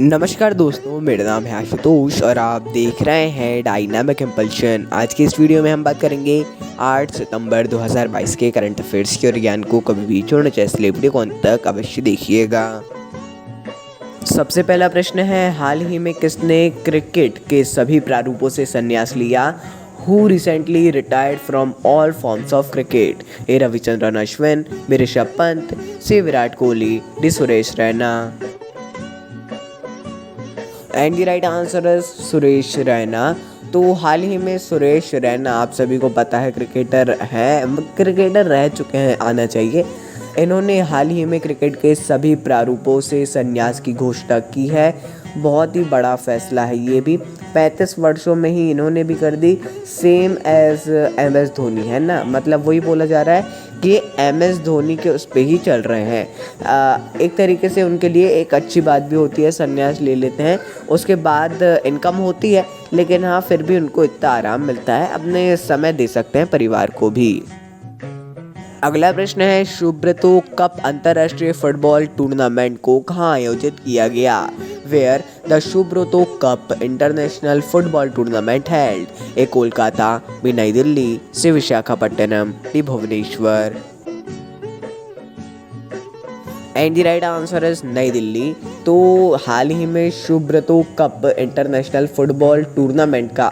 नमस्कार दोस्तों, मेरा नाम है आशुतोष और आप देख रहे हैं डायनामिक इम्पल्शन। आज की इस वीडियो में हम बात करेंगे 8 सितंबर 2022 के करंट अफेयर्स के और ज्ञान को कभी भी छोड़ना चाहिए, इसलिए वीडियो को अंत तक अवश्य देखिएगा। सबसे पहला प्रश्न है, हाल ही में किसने क्रिकेट के सभी प्रारूपों से संन्यास लिया? Who recently retired from all forms of cricket? A Ravichandran Ashwin, B Rishabh Pant, C Virat Kohli, D Suresh Raina. And the right answer is Suresh Raina. तो हाल ही में सुरेश रैना, आप सभी को पता है, क्रिकेटर रह चुके हैं, आना चाहिए। इन्होंने हाल ही में क्रिकेट के सभी प्रारूपों से संन्यास की घोषणा की है। बहुत ही बड़ा फैसला है ये भी। 35 वर्षों में ही इन्होंने भी कर दी, सेम एज MS धोनी, है ना। मतलब वही बोला जा रहा है कि MS धोनी के उस पे ही चल रहे हैं। एक तरीके से उनके लिए एक अच्छी बात भी होती है, संन्यास ले लेते हैं, उसके बाद इनकम होती है, लेकिन हाँ फिर भी उनको इतना आराम मिलता है, अपने समय दे सकते हैं परिवार को भी। अगला प्रश्न है, सुब्रतो कप अंतर्राष्ट्रीय फुटबॉल टूर्नामेंट को कहाँ आयोजित किया गया? Where the Subroto cup international football tournament held? A Kolkata, B New Delhi, C Visakhapatnam, D Bhubaneswar. And the right answer is New Delhi. तो हाल ही में Subroto cup international football tournament का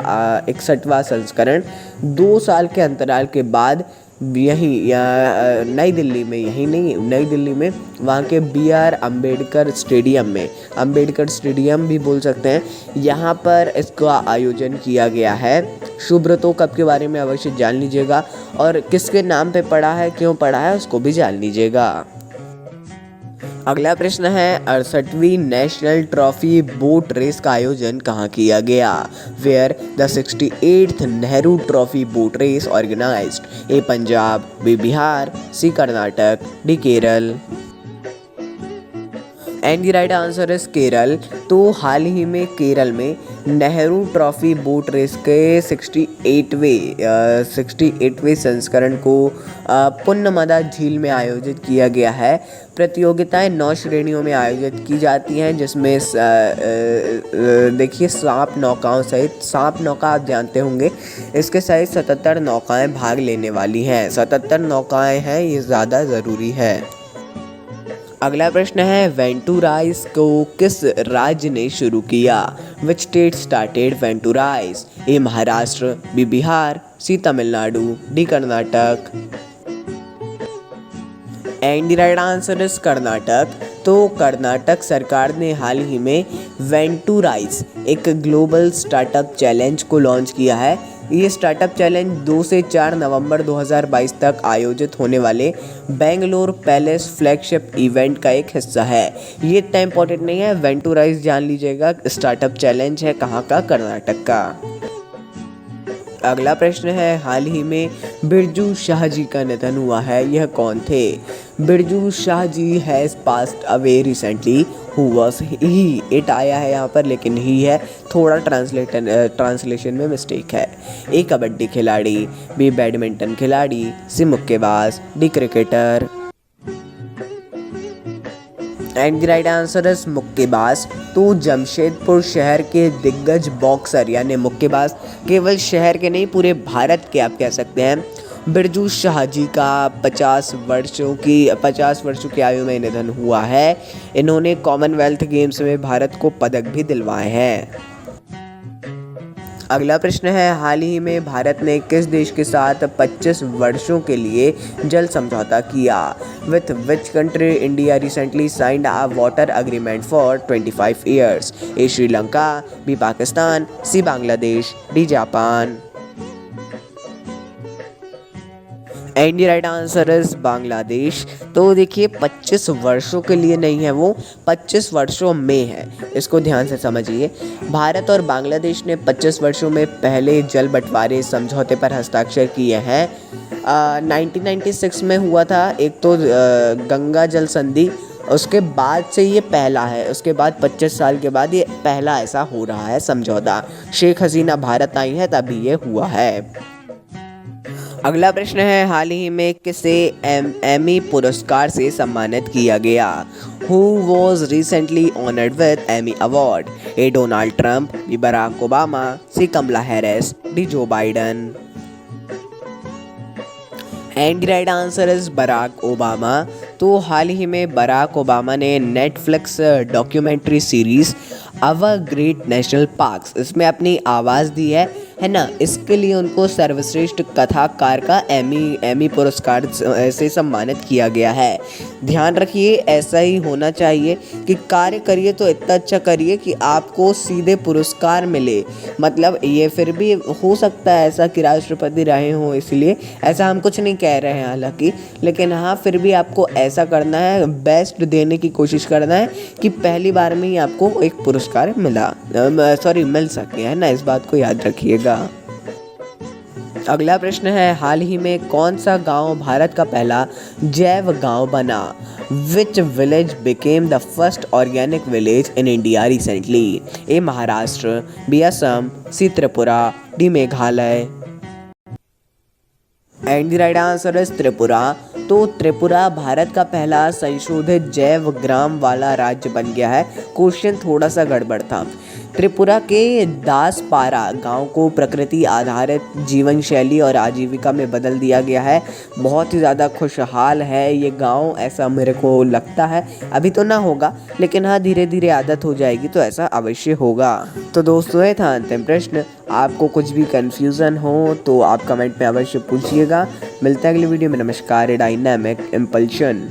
61वां संस्करण 2 साल के अंतराल के बाद यहीं नई दिल्ली में वहाँ के BR अम्बेडकर स्टेडियम भी बोल सकते हैं, यहाँ पर इसका आयोजन किया गया है। सुब्रतो कप के बारे में अवश्य जान लीजिएगा और किसके नाम पे पड़ा है, क्यों पड़ा है, उसको भी जान लीजिएगा। अगला प्रश्न है, 68वीं नेशनल ट्रॉफी बोट रेस का आयोजन कहाँ किया गया? Where the 68th Nehru trophy boat race organised? A Punjab, B Bihar, C Karnataka, D Kerala. And the right answer is Kerala. तो हाल ही में केरल में नेहरू ट्रॉफी बोट रेस के 68वें संस्करण को पुन्नमदा झील में आयोजित किया गया है। प्रतियोगिताएं 9 श्रेणियों में आयोजित की जाती हैं, जिसमें देखिए सांप नौका आप जानते होंगे, इसके सहित 77 नौकाएं भाग लेने वाली हैं। 77 नौकाएं हैं, ये ज़्यादा ज़रूरी है। अगला प्रश्न है, वेंटूराइज को किस राज्य ने शुरू किया? Which state started VentuRISE? A Maharashtra, B Bihar, C Tamil Nadu, D Karnataka. And the right answer is Karnataka. तो कर्नाटक सरकार ने हाल ही में वेंटूराइज, एक ग्लोबल स्टार्टअप चैलेंज को लॉन्च किया है। ये स्टार्टअप चैलेंज 2 से 4 नवंबर 2022 तक आयोजित होने वाले बेंगलोर पैलेस फ्लैगशिप इवेंट का एक हिस्सा है। ये इतना इंपॉर्टेंट नहीं है, वेंटूराइज जान लीजिएगा। स्टार्टअप चैलेंज है कहाँ का? कर्नाटक का। अगला प्रश्न है, हाल ही में बिरजू शाह जी का निधन हुआ है, यह कौन थे? Birju Shah ji has passed away recently, who was he? इट आया है यहाँ पर, लेकिन ही है, थोड़ा ट्रांसलेशन में मिस्टेक है। ए कबड्डी खिलाड़ी, बी बैडमिंटन खिलाड़ी, सी मुक्केबाज, D cricketer. And the right answer is मुक्केबाज। तो जमशेदपुर शहर के दिग्गज बॉक्सर यानी मुक्केबाज, केवल शहर के नहीं पूरे भारत के आप कह सकते हैं, बिरजू शाह जी का 50 वर्षों की आयु में निधन हुआ है। इन्होंने कॉमनवेल्थ गेम्स में भारत को पदक भी दिलवाए हैं। अगला प्रश्न है, हाल ही में भारत ने किस देश के साथ 25 वर्षों के लिए जल समझौता किया? With which country India recently signed a water agreement for 25 years? A Sri Lanka, B Pakistan, C Bangladesh, D Japan. And the right answer is Bangladesh. तो देखिए 25 वर्षों के लिए नहीं है, वो 25 वर्षों में है, इसको ध्यान से समझिए। भारत और बांग्लादेश ने 25 वर्षों में पहले जल बंटवारे समझौते पर हस्ताक्षर किए हैं। 1996 में हुआ था एक तो गंगा जल संधि, उसके बाद से ये पहला है, उसके बाद 25 साल के बाद ये पहला ऐसा हो रहा है समझौता। शेख हसीना भारत आई है तभी ये हुआ है। अगला प्रश्न है, हाल ही में किसे एमी पुरस्कार से सम्मानित किया गया? Who was recently honoured with Emmy award? A Donald Trump, B Barack Obama, C Kamala Harris, D Joe Biden. And right answer is Barack Obama. तो हाल ही में बराक ओबामा ने Netflix documentary series our great national parks इसमें अपनी आवाज़ दी है ना। इसके लिए उनको सर्वश्रेष्ठ कथाकार का एमी पुरस्कार से सम्मानित किया गया है। ध्यान रखिए, ऐसा ही होना चाहिए कि कार्य करिए तो इतना अच्छा करिए कि आपको सीधे पुरस्कार मिले। मतलब ये फिर भी हो सकता है ऐसा कि राष्ट्रपति रहे हों, इसलिए ऐसा हम कुछ नहीं कह रहे हैं हालांकि, लेकिन हाँ फिर भी आपको ऐसा करना है, बेस्ट देने की कोशिश करना है कि पहली बार में ही आपको एक पुरस्कार मिल सके, है ना। इस बात को याद रखिएगा। अगला प्रश्न है, हाल ही में कौन सा गांव भारत का पहला जैव गांव बना? Which village became the first organic village in India recently? A Maharashtra, B Assam, C Tripura, D Meghalaya. And the right answer is Tripura. तो त्रिपुरा भारत का पहला संशोधित जैव ग्राम वाला राज्य बन गया है। क्वेश्चन थोड़ा सा गड़बड़ था। त्रिपुरा के दासपारा गांव को प्रकृति आधारित जीवन शैली और आजीविका में बदल दिया गया है। बहुत ही ज़्यादा खुशहाल है ये गांव, ऐसा मेरे को लगता है। अभी तो ना होगा, लेकिन हाँ धीरे धीरे आदत हो जाएगी तो ऐसा अवश्य होगा। तो दोस्तों ये था अंतिम प्रश्न। आपको कुछ भी कन्फ्यूज़न हो तो आप कमेंट में अवश्य पूछिएगा। मिलता है अगली वीडियो में। नमस्कार। Dynamic impulsion.